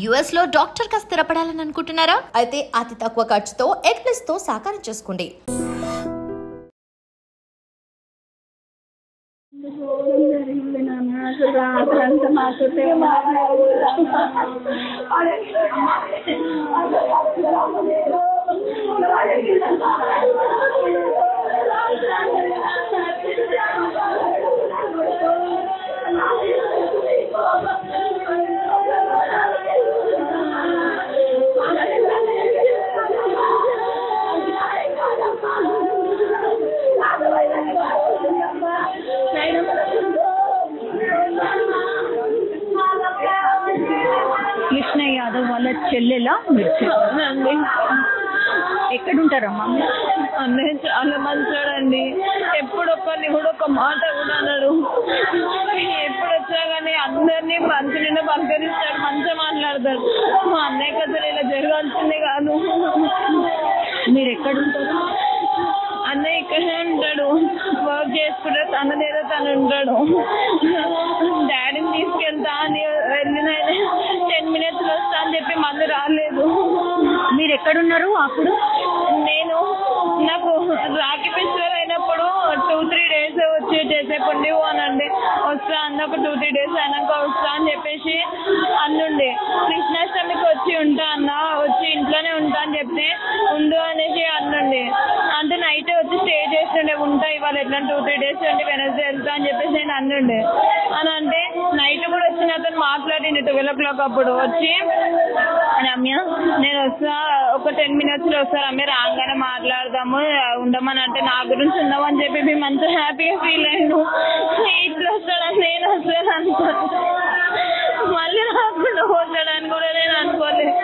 US లో doctor గా స్థిరపడాలని అనుకుంటున్నారా? అయితే అతి తక్కువ ఖర్చుతో ఎగ్ ప్లస్ తో సాకారం చేసుకోండి. కృష్ణ యాదవ్ వాళ్ళ చెల్లెలా అండి. ఎక్కడుంటారమ్మా? అన్నయ్య చాలా మంచోడండి. ఎప్పుడు ఒక్కరిని కూడా ఒక మాట కూడా అన్నాడు. ఎప్పుడు వచ్చా కానీ అందరినీ మంచి నిండా పలకరిస్తాడు, మంచిగా మాట్లాడతాడు. మా అన్నయ్యకి అసలు ఇలా జరగాల్సిందే కాదు. మీరు ఎక్కడుంటారు? అన్నయ్య ఇక్కడే ఉంటాడు, వర్క్ చేసుకుంటే తనదేదో తను ఉంటాడు. డాడీని తీసుకెళ్తా అని వెళ్ళిన 10 minutes వస్తా అని చెప్పి మళ్ళీ రాలేదు. మీరు ఎక్కడున్నారు అప్పుడు? నాకు రాఖీ ఫెస్టివల్ అయినప్పుడు 2-3 days వచ్చి చేసేపండి అనండి. వస్తా అన్న ఒక 2-3 days అయినాక వస్తా అని చెప్పేసి అన్నుండే. కృష్ణాష్టమికి వచ్చి ఉంటా అన్న, వచ్చి ఇంట్లోనే ఉంటా అని చెప్తే ఉండు అనేసి అన్నుండే. అంటే నైట్ వచ్చి స్టే చేస్తుండే, ఉంటా ఇవాళ ఎట్లా 2-3 days ఉండి వెనస్డే వెళ్తా అని చెప్పేసి నేను అన్నుండే. అని అంటే నైట్ కూడా వచ్చి నాతో మాట్లాడింది 12 o'clock అప్పుడు వచ్చి, రమ్య నేను వస్తా ఒక 10 minutes వస్తా రమ్య, రాగానే మాట్లాడదాము ఉండమని అంటే నా గురించి ఉండమని చెప్పి మంచిగా హ్యాపీగా ఫీల్ అయ్యాను. ఇట్లా వస్తాడని నేను వస్తాను అనుకోలేదు, మళ్ళీ రాకుండా పోతాడని కూడా నేను అనుకోలేదు.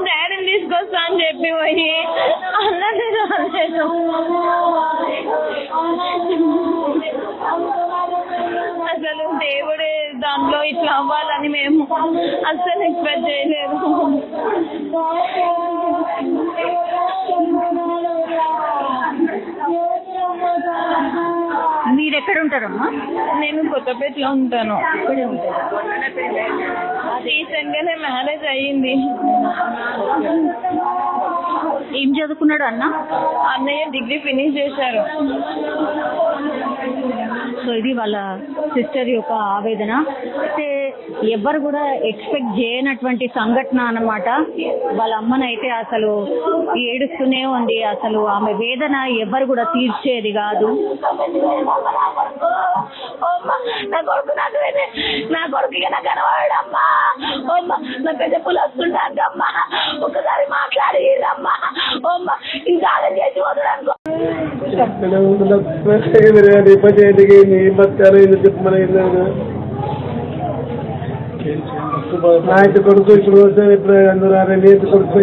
డాడీని తీసుకొస్తా అని చెప్పి పోయి అన్నది రాలేదు. అసలు దేవుడే దాంట్లో ఇట్లా అవ్వాలని మేము అస్సలు ఎక్స్పెక్ట్ చేయలేదు. మీరు ఎక్కడ ఉంటారమ్మా? నేను కొత్తపేటలో ఉంటాను. రీసెంట్ గానే మ్యారేజ్ అయ్యింది. ఏం చదువుకున్నాడు అన్న? అన్నయ్య డిగ్రీ ఫినిష్ చేశారు. సో ఇది వాళ్ళ సిస్టర్ యొక్క ఆవేదన. అయితే ఎవరు కూడా ఎక్స్పెక్ట్ చేయనటువంటి సంఘటన అన్నమాట. వాళ్ళ అమ్మనైతే అసలు ఏడుస్తూనే ఉంది. అసలు ఆమె వేదన ఎవరు కూడా తీర్చేది కాదు. నా కొడుకు కనవాడమ్మా, నా పెద్ద పులు వస్తుండమ్మా, ఒకసారి మాట్లాడిరమ్మా, ఇంకా ఆగం చేసి వదలనుకో. నాయకు కొడుకు ఇప్పుడు ఇప్పుడు అందరూ నేతి కొడుకు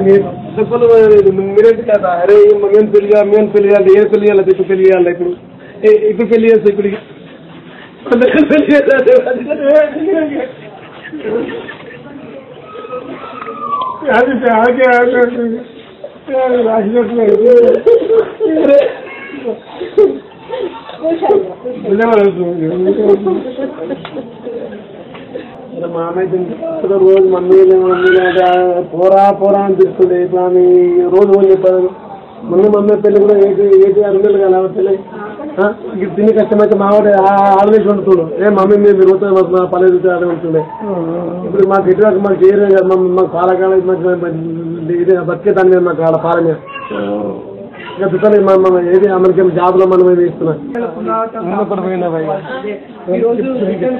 మీరేంటి కదా, అరే మేము పెళ్ళియాలి ఏ పెళ్ళి చేయాలి, ఇప్పుడు పెళ్లి చేయాలి, ఇప్పుడు పెళ్లి చేస్తే ఇప్పుడు మామైతే రోజు మమ్మీ పోరా పోరా అని తిరుగుతుండే. ఇప్పుడు ఆమె రోజు రోజు చెప్పారు. మమ్మీ పెళ్ళి కూడా 8-6 నెలలు కదా పెళ్ళి. తిని కష్టమైతే మావాడు ఆడవేసి వండుతుండు. మమ్మీ మీరు రోజు మా పల్లె ఆడ ఉంటుండే. ఇప్పుడు మాకు ఎటువైపు మాకు చేయరు కదా, మాకు పాలకాల ఇదే బతికే దాని మీద మాకు ఆడ పాల మీద ఇంకా చుట్టాలి. ఏది అమెరికన్ జాబ్ లో మనం ఏమి ఇస్తున్నాం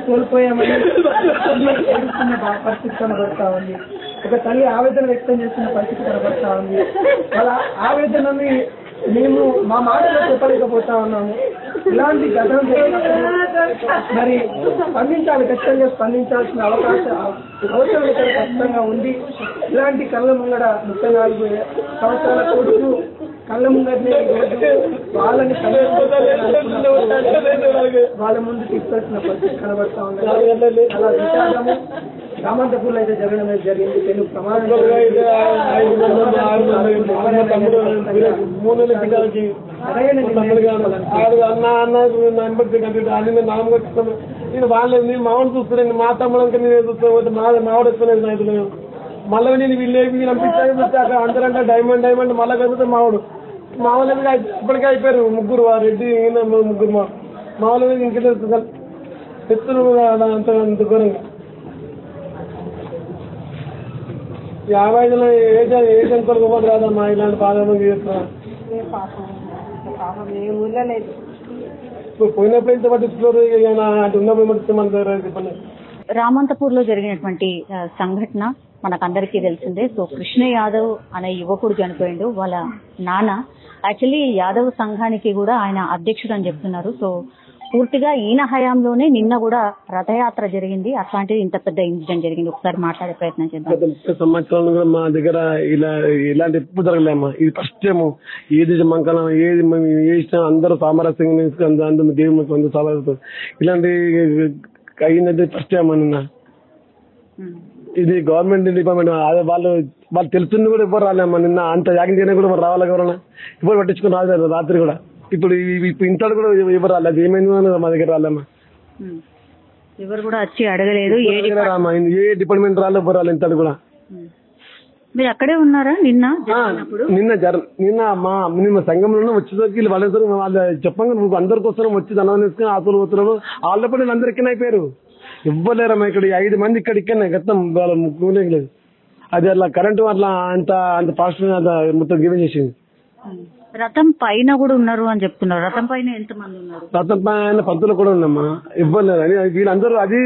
కోల్పోయామని పరిస్థితి కనబడతా ఉంది. ఒక తల్లి ఆవేదన వ్యక్తం చేస్తున్న పరిస్థితి కనబడతా ఉంది. వాళ్ళ ఆవేదనని మేము మా మాటలో చెప్పలేకపోతా ఉన్నాము. ఇలాంటి ఘటన మరి స్పందించాలి, ఖచ్చితంగా స్పందించాల్సిన అవసరం ఇక్కడ ఖచ్చితంగా ఉంది. ఇలాంటి కళ్ళ ముంగడ 34 సంవత్సరాల కొడుకు కళ్ళ ముంగడనే వాళ్ళని వాళ్ళ ముందు తీసుకొచ్చిన పరిస్థితి కనబడతా ఉంది. అలా విషాదము రామంతపూర్లో అయితే జరగడం జరిగింది. తెలుగు ప్రమాదం నేను వాళ్ళని మామూలు చూస్తున్నాను, మా తమ్ముడు నేనే చూస్తాను, మావాడు వస్తున్నాను రైతులు మళ్ళీ నేను వీళ్ళు పంపించాక అందరంటే డైమండ్ మళ్ళీ కదిలితే మావాడు మామూలు మీద ఇప్పటికే అయిపోయారు ముగ్గురు రెడ్డి ముగ్గురు మామూలు మీద ఇంకెళ్ళి చెప్తున్నాను అంత ఘోరంగా 55 ఏ జంతువులకు కూడా రాదమ్మా ఇలాంటి బాధలు చేస్తున్నా పోయినప్పుడు ఇంత పట్టించుకోరు అటు ఉన్నప్పుడు పట్టిస్తే మన దగ్గర చెప్పండి. రామంతపూర్ లో జరిగినటువంటి సంఘటన మనకందరికీ తెలిసిందే. సో కృష్ణ యాదవ్ అనే యువకుడు చనిపోయిండు. వాళ్ళ నాన్న యాక్చువల్లీ యాదవ్ సంఘానికి కూడా ఆయన అధ్యక్షుడు అని చెప్తున్నారు. సో పూర్తిగా ఈయన హయాంలోనే నిన్న కూడా రథయాత్ర జరిగింది. అట్లాంటిది ఇంత పెద్ద ఇన్సిడెంట్ జరిగింది. ఒకసారి మాట్లాడే ప్రయత్నం చేద్దాం. 30 సంవత్సరాలు కూడా మా దగ్గర ఇలాంటి ఎప్పుడు జరగలేమ్మా. ఇది ఫస్ట్ టైం. ఏది మంకలం ఏది చేసినా అందరూ సామరస్యంగా అందరూ దేవుడు అందరూ సామరస్యం ఇలాంటి అయిందంటే ఫస్ట్ టైం నిన్న. ఇది గవర్నమెంట్ డిపార్ట్మెంట్ వాళ్ళు తెలుస్తుంది కూడా ఎవరు రాలేమ్మా. నిన్న అంత యాగం చేయడం కూడా మరి రావాలి ఎవరన్నా ఇప్పుడు పట్టించుకుని రాలేదు రాత్రి కూడా. ఇప్పుడు ఇంట్లో కూడా ఎవరు రాలేదు. ఏమైంది మా దగ్గర రాలేమ్మా. ఎవరు కూడా వచ్చి అడగలేదు. ఏ డిపార్ట్మెంట్ రాలేదు ఎవరు రాలేదు ఇంత కూడా. మీరు అక్కడే ఉన్నారా నిన్న? నిన్న మా సంఘంలో వచ్చేసరికి వాళ్ళు చెప్పంగా నువ్వు అందరికి వస్తున్నాం వచ్చి దండం తీసుకుని ఆకులు పోతున్నాడు. వాళ్ళప్పుడు నేను అందరు ఎక్కడ అయిపోయారు. ఇవ్వలేరమ్మా. ఇక్కడ 5 మంది ఇక్కడనే గతం వాళ్ళ ముగ్గురే లేదు. అది అట్లా కరెంటు అట్లా అంత ఫాస్ట్ మొత్తం గివెన్ చేసింది. రథం పైన కూడా ఉన్నారు అని చెప్తున్నారు. రథం పైన ఎంత మంది ఉన్నారు? రథం పైన పంతులు కూడా ఉన్నామ్మా. ఇవ్వలేదు అని వీళ్ళందరూ అది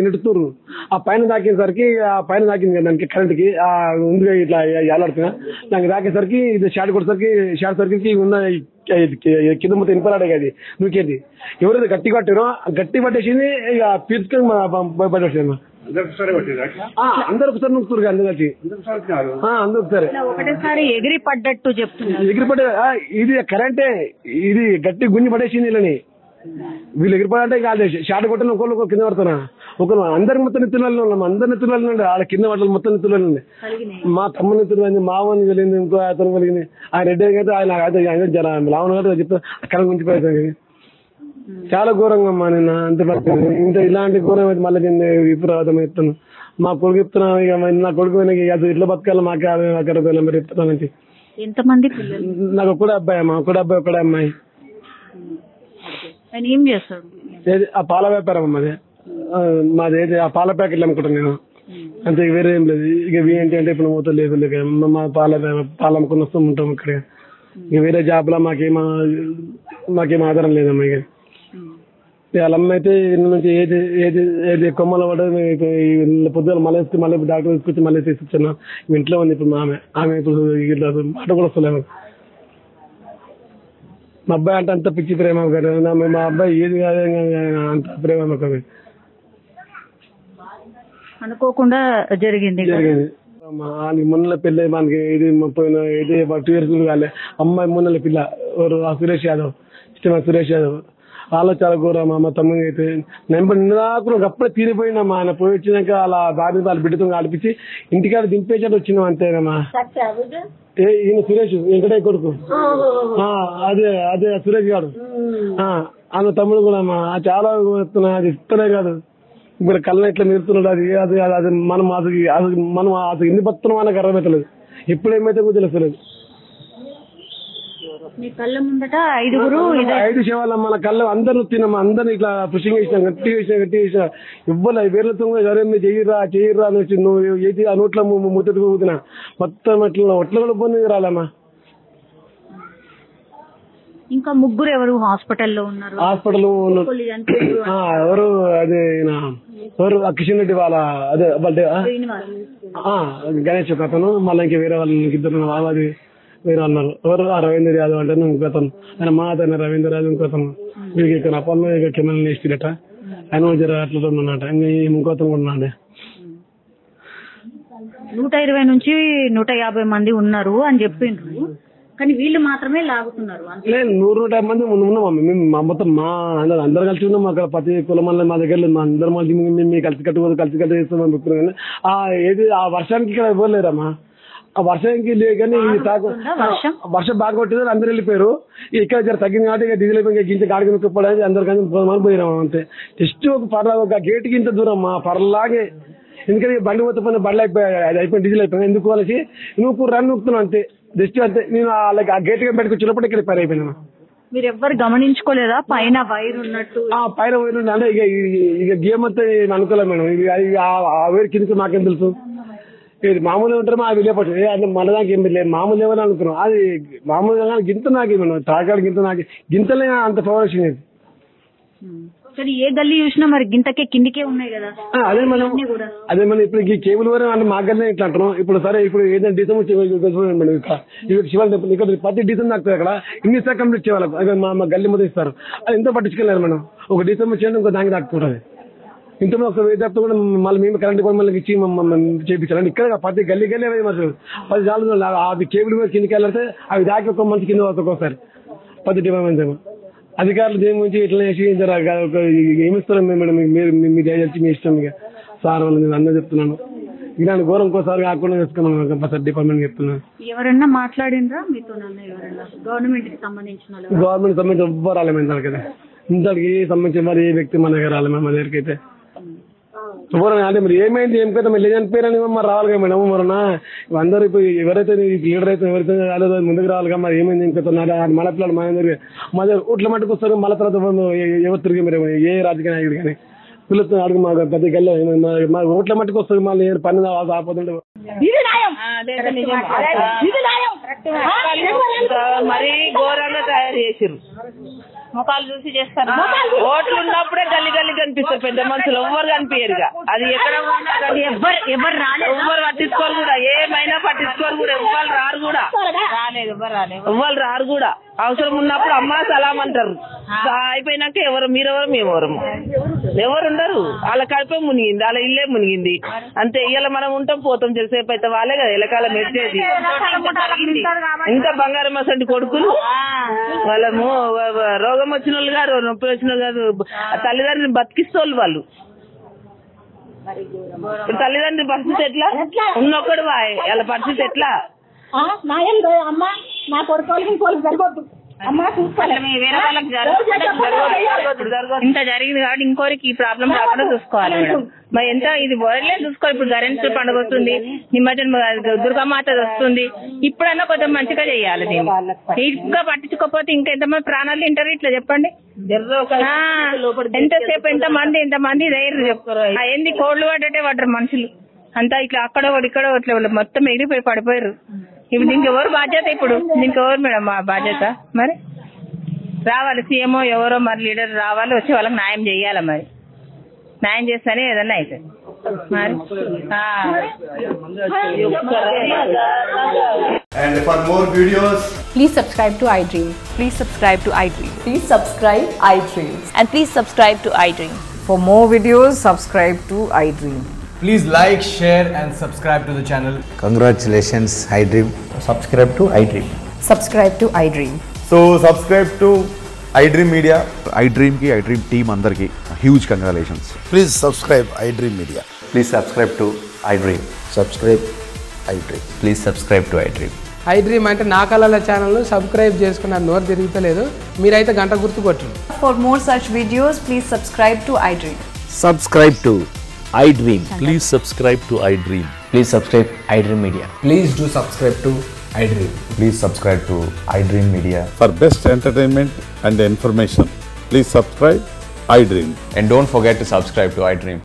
నెట్టుతున్నారు. ఆ పైన తాకేసరికి తాకింది కదా దానికి కరెంట్ కి ముందుగా ఇట్లా ఏలాడుతున్నా దానికి తాకేసరికి ఇది షార్ట్ సర్కిల్ ఉన్న కింద మొత్తం ఇనుపలాడే అది నూకేది. ఎవరైతే గట్టి పట్టారో గట్టి పట్టేసింది ఇక పీల్చుకొని పట్టేసింది. అందరూ ఒకసారి నొక్కుతారు అందరు కలిసి అందరూ ఒకసారి ఒకటేసారి ఎగిరి పడ్డట్టు చెప్తున్నారు. ఎగిరి పడ్డ ఇది కరెంటే. ఇది గట్టి గుంజి పడేసింది వీళ్ళని. వీళ్ళు ఎగిరిపడంటే కాదు షాట్ కొట్టిన ఒకళ్ళు కింద పడుతున్నా ఒకరు అందరికి మొత్తం నెత్తులలో ఉన్నాం. అందరి నెత్తులలో ఉండే వాళ్ళ కింద పడ్డలు మొత్తం నెత్తులలో ఉండే. మా తమ్ముని నెత్తులు అయింది, మావని కలిగింది, ఇంకో అతను కలిగింది. ఆ రెడ్డి అయితే ఆయన లావణ గారు చెప్తా అక్కడ గుంచిపోయింది. చాలా ఘోరంగా అమ్మా నిన్న అంత పరిస్థితి. ఇంత ఇలాంటి ఘోరం అయితే మళ్ళీ నేను విపరీతం చెప్తాను. మా కొడుకు చెప్తున్నా ఇక నా కొడుకు అది ఇట్లా బతకాలి మాకే అక్కడ మరి చెప్తాను. ఎంతమంది నాకు కూడా అబ్బాయి అమ్మా. ఒకడే అమ్మాయి. ఏం చేస్తాడు? ఆ పాల వ్యాపారం అమ్మది. మాది ఏది ఆ పాల ప్యాకెట్లు అమ్ముకుంటాను నేను. అంతే వేరే ఏం లేదు. ఇక ఏంటి అంటే ఇప్పుడు మూత లేదు. మా పాలు అమ్ముకుని వస్తూ ఉంటాం ఇక్కడ. ఇక వేరే జాబ్లో మాకేం ఆధారం లేదమ్మా. ఇక వాళ్ళ అమ్మ అయితే నుంచి ఏది కొమ్మల పడ్డ పొద్దున మళ్ళీ డాక్టర్ తీసుకొచ్చి మళ్ళీ తీసుకొచ్చాను. ఇంట్లో ఉంది ఇప్పుడు ఆమె ఇప్పుడు మాట కూడా వస్తలేము. మా అబ్బాయి అంటే అంత పిచ్చి ప్రేమ కదా. మా అబ్బాయి ఏది కాదు అంత ప్రేమ మాకు. అనుకోకుండా జరిగింది. మొన్న పెళ్ళి మనకి ఇది పోయిన 2 years కాలే. అమ్మాయి మొన్న పిల్ల సురేష్ యాదవ్ ఇష్టం. సురేష్ యాదవ్ వాళ్ళు చాలా ఘోరం. మా తమ్ముడు అయితే నాకు అప్పుడే తీరిపోయినమ్మా. ఆయన పోయి వచ్చినాక అలా దాని వాళ్ళ బిడ్డతో ఆడిపించి ఇంటికాడ దింపేసాడు వచ్చినాం అంతేనమ్మా. ఈయన సురేష్ వెంకటయ్య కొడుకు. అదే సురేష్ గారు. ఆమె తమ్ముడు కూడా అమ్మా చాలా అది ఇస్తనే కాదు ఇప్పుడు కళ్ళ ఇట్లా నిరుతున్నాడు. అది మనం అసలు ఎన్ని బతున్నాం మనకు అర్థమవుతలేదు. ఎప్పుడు ఏమైతే కూడా తెలుస్తలేదు. మీ కళ్ళ ముందట 5 శవాలు మన కళ్ళు అందరూ తిన్నాం. అందరిని ఇట్లా పుషింగ్ చేసినాం. గట్టి చేసినా ఇవ్వలే. వేర్లతో సరే చెయ్యరా అని వచ్చి నువ్వు ఏది ఆ నోట్ల ముద్దకు ఊదినా మొత్తం అట్లా ఒట్ల కూడా పోనీ రాలమ్మా. ఇంకా ముగ్గురు ఎవరు హాస్పిటల్లో ఉన్నారు? హాస్పిటల్ ఎవరు అదే ఎవరు కిషన్ రెడ్డి వాళ్ళ అదే గణేష్ ఒక అతను. మళ్ళీ ఇంకా వేరే వాళ్ళు ఇద్దరు అది వేరే అన్నారు. ఎవరు రవీంద్ర యాదవ్ అంటే ఇంకొకతను. ఆయన మా అతను రవీంద్ర యాదవ్ ఇంకొకతను. వీళ్ళకి ఇక్కడ అప్పట్లో ఇక కెమెరా నేర్చుకునేట ఆయన జర అట్లా ఉన్నట. ఇంకొకతను కూడా ఉన్నాడు. 120 నుంచి 150 మంది ఉన్నారు అని చెప్పిండ్రు. కానీ వీళ్ళు మాత్రమే లాగుతున్నారు. 100-150 మంది ఉన్నాం. మేము మొత్తం అందరు కలిసి ఉన్నాం. అక్కడ ప్రతి కులం వల్ల మా దగ్గర మా అందరం మేము కలిసి కట్టు చేస్తున్నాం. కానీ ఏది ఆ వర్షానికి ఇక్కడ ఇవ్వలేరమ్మా. ఆ వర్షానికి లేదు కానీ వర్షం బాగా కొట్టింది. అందరు వెళ్ళిపోయారు. ఇక్కడ జర తగ్గింది కాబట్టి ఇక డీజిల్ గింజ గాడికి నొక్కిపోవడానికి అందరికీ పోయినాం అంతే. జస్ట్ ఒక గేటుకి ఇంత దూరం మా పర్లాగే ఎందుకంటే బండి పోతే పని బండ్లు అయిపోయి డీజిల్ అయిపోయింది ఎందుకు వాళ్ళకి నువ్వు రన్ నూకుతున్నావు అంతే జస్ట్ అంతే నేను ఆ గేట్ బయటకు వచ్చినప్పుడు ఇక్కడ పని అయిపోయినా మీరు ఎవ్వరు గమనించుకోలేదా పైన వైర్ ఉన్నట్టు పైన వైర్ ఉండే అంటే ఇక గేమ్ అంతా అనుకోలేదు మేడం ఆ వైర్ కిందకి మాకేం తెలుసు ఇది మామూలుగా ఉంటారు మా వెళ్ళిపోతుంది అంటే మన దానికి ఏం లేదు మామూలు ఏమని అనుకున్నాం అది మామూలుగా గింత నాకే మేడం తాకాడు గింత నాకే గింతలే అంత పవర్ వచ్చింది సరే ఏ గల్లీ చూసినా మరి గింతకే కిందికే ఉన్నాయి కదా అదే మనం ఇప్పుడు ఈ కేబుల్ వరకు అంటే మా గల్లీ ఇట్లా అంటున్నాం ఇప్పుడు సరే ఇప్పుడు ఏదైనా డీసం మేడం ఇక్కడ శివాలు ఇక్కడ ప్రతి డీసం నాకు అక్కడ ఇన్ని సార్ కంప్లీట్ చేయాలి మా గల్లీ మొదలు ఇస్తారు అది ఎంతో పట్టించుకెళ్ళారు మేడం ఒక డీసం వచ్చేయండి ఇంకో దానికి దాక్కుతుంది ఇంత ఒక వేదాప్తో కూడా మళ్ళీ మేము కరెంట్ కూడా మళ్ళీ ఇచ్చి చేయించాలి ఇక్కడ ప్రతి గల్లీ గల్లీ మరి 10 సార్లు అది కేబుల్ మీద కిందకి వెళ్ళితే అవి దాకి ఒక మంచి కింద ఒక్కోసారి 10 డిపార్ట్మెంట్స్ ఏమో అధికారులు దేని గురించి ఇట్లా చేసి ఏమిస్తారు మేడం మీ దయచేసి మీ ఇష్టం ఇక సార్ వాళ్ళు నేను అందరూ చెప్తున్నాను ఇలాంటి ఘోరం ఇంకోసారి కాకుండా చేసుకున్నాను డిపార్ట్మెంట్ చెప్తున్నాను ఎవరన్నా మాట్లాడినరా మీతో గవర్నమెంట్ కి సంబంధించిన ఎవ్వరు రాలే మేము దానికి కదా ఇంతకి సంబంధించిన మరి ఏ వ్యక్తి మన దగ్గర రాలే మా దగ్గరికి అయితే అంటే మరి ఏమైంది ఏం కదా మరి చనిపోయారని మరి రావాలి కదా మేడం మరన్నా అందరూ ఇప్పుడు ఎవరైతే లీడర్ అయితే ఎవరైతే రాలేదో ముందుకు రావాలిగా మరి ఏమైంది ఏం కదా మన పిల్లలు మా దగ్గర మా దగ్గర ఓట్ల మట్టుకు వస్తారు మళ్ళీ తర్వాత ఎవరు తిరిగి మీరు ఏ రాజకీయ నాయకుడు కానీ పిల్లలతో అడుగు మా పెద్ద గల్లే మా ఓట్ల మట్టుకు వస్తారు మళ్ళీ పని ఆపోతుంటే మరీ ఘోరంగా తయారు చేసిర్రు ముఖాలు చూసి చేస్తారు ఓట్లు ఉన్నప్పుడే గల్లి గల్లి కనిపిస్తారు పెద్ద మనుషులు ఎవ్వరు కనిపించరుగా అది ఎక్కడ ఎవ్వరు పట్టించుకోరు కూడా ఏమైనా పట్టించుకోరు కూడా ఎవ్వరు రారు కూడా ఎవ్వరు రారు కూడా అవసరం ఉన్నప్పుడు అమ్మ సలాం అంటారు అయిపోయినాక ఎవరు మీరెవరు మేమెవరు ఎవరు ఉండరు వాళ్ళ కడిపే మునిగింది వాళ్ళ ఇల్లే మునిగింది అంతే ఇవాళ మనం ఉంటాం పోతాం తెలిసేపు అయితే వాళ్ళే కదా ఎలకాల మెచ్చేది ఇంకా బంగారం అసంటి కొడుకులు వాళ్ళము రోగం వచ్చిన వాళ్ళు గారు నొప్పి వచ్చిన వాళ్ళు కాదు తల్లిదండ్రులు బతికిస్తోళ్ళు వాళ్ళు తల్లిదండ్రుల పరిస్థితి ఎట్లా ఉన్నొక్కడు వాళ్ళ పరిస్థితి ఎట్లా అమ్మ నా కొడుకోవాలి సరిపోద్దు వేరే వాళ్ళకి ఇంత జరిగింది కాబట్టి ఇంకోరికి ఈ ప్రాబ్లం రాకుండా చూసుకోవాలి మేడం మరి ఎంత ఇది వరలే చూసుకోవాలి ఇప్పుడు గణేష్ పండుగ వస్తుంది నిమజ్జనం దుర్గామాత వస్తుంది ఇప్పుడన్నా కొంచెం మంచిగా చేయాలి దీన్ని ఇంకా పట్టించుకోకపోతే ఇంకా ఎంతమంది ప్రాణాలు తింటారు ఇట్లా చెప్పండి ఎంతసేపు ఎంతమంది ధైర్యం చెప్తారు ఏంది కోళ్లు పడ్డట్టే పడ్డారు మనుషులు అంతా ఇట్లా అక్కడ ఇక్కడ ఇట్లా మొత్తం ఎగిరిపోయి పడిపోయారు ఇప్పుడు దీనికి ఎవరు బాధ్యత ఇప్పుడు దీనికి ఎవరు మేడం మా బాధ్యత మరి రావాలి సీఎంఓ ఎవరో మరి లీడర్ రావాలి వచ్చి వాళ్ళకి న్యాయం చేయాలి మరి న్యాయం చేస్తేనే ఏదన్నా అవుతుంది మరి And for more videos, please subscribe to iDream. Please subscribe to iDream. Please subscribe iDream. And please subscribe to iDream. For more videos, subscribe to iDream. please like, share and subscribe to the channel. Congratulations, iDream. Subscribe to iDream. Subscribe to iDream. So subscribe to iDream Media. iDream ki iDream team andarki huge congratulations. Please subscribe iDream Media. Please subscribe to iDream. Subscribe iDream. Please subscribe to iDream. iDream అంటే నా కళల channel subscribe చేసుకున్న నోరు తిరుగుతలేదు మీరైతే గంట గుర్తు కొట్టండి. For more such videos, please subscribe to iDream. Subscribe to iDream. Please subscribe to iDream. Please subscribe iDream Media. Please do subscribe to iDream. Please subscribe to iDream Media. For best entertainment and information, please subscribe iDream. And don't forget to subscribe to iDream.